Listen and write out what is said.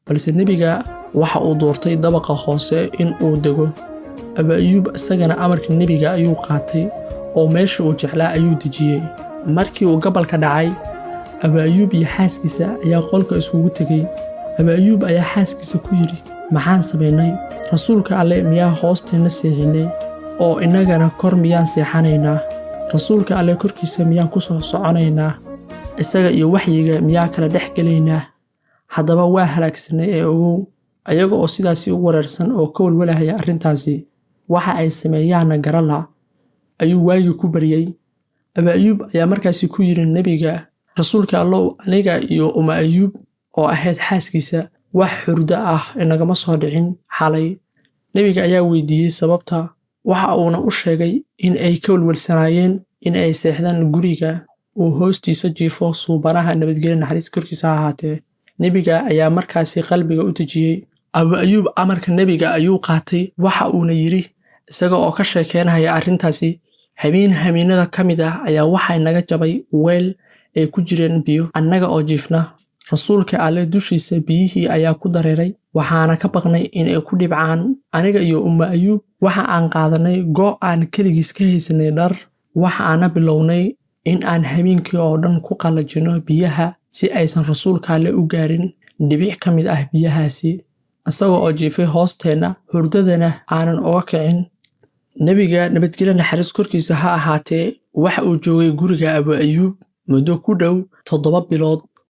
balse nebiga waxa uu doortay dabaqa hoose in uu dego. Abu Ayyub isagana amarka nebiga ayuu qaatay oo meeshii uu jeclaa ayuu dejiyey. Markii uu gabalka dhacay, Abu Ayyub iyo xaaskiisa ayaa qolka isugu tegey. Abu Ayyub ayaa xaaskiisa ku yidhi, maxaan samaynay? Rasuulka Alle miyaa hoosteena seexinay oo innagana kor miyaan seexanaynaa? Rasuulka Alle korkiisa miyaan ku soo soconaynaa? Isaga iyo waxyiga miyaa kala dhex gelaynaa? Haddaba waa halaagsanay ee ogow. Ayaga oo sidaasi u wareersan oo ka walwalaya arrintaasi, waxa ay sameeyaanna garala, ayuu waagii ku baryey. Abu Ayyub ayaa markaasi ku yidhi nebiga, Rasuulka Allow, aniga iyo Ayyub oo ahayd xaaskiisa, wax hurdo ah inagama soo dhicin xalay. Nebiga ayaa weydiiyey sababta, waxa uuna u sheegay in ay ka walwalsanaayeen in ay seexdaan guriga uu hoostiisa jiifo suubanaha nabadgelyo naxariis korkiisa ha ahaatee. Nebiga ayaa markaasi qalbiga u dejiyey. Abu Ayyub amarka nebiga ayuu qaatay, waxa uuna yidhi isaga oo ka sheekeynaya arrintaasi, habeen habeenada ka mid ah ayaa waxaa naga jabay weel ay ku jireen biyo, annaga oo jiifna. Rasuulka Alle dushiisa biyihii ayaa ku dareeray, waxaana ka baqnay in ay ku dhibcaan. Aniga iyo Ayyub waxa aan qaadanay go' aan keligiis ka haysanay dhar, waxa aana bilownay in aan habeenkii oo dhan ku qallajino biyaha si aysan Rasuulka Alle u gaarin dhibic ka mid ah biyahaasi, isagoo oo jiifay hoosteena, hurdadana aanan uga kicin. Nebiga nabadgelyo naxariis korkiisa ha ahaatee waxa uu joogay guriga Abu Ayyub muddo ku dhow 7 bilood.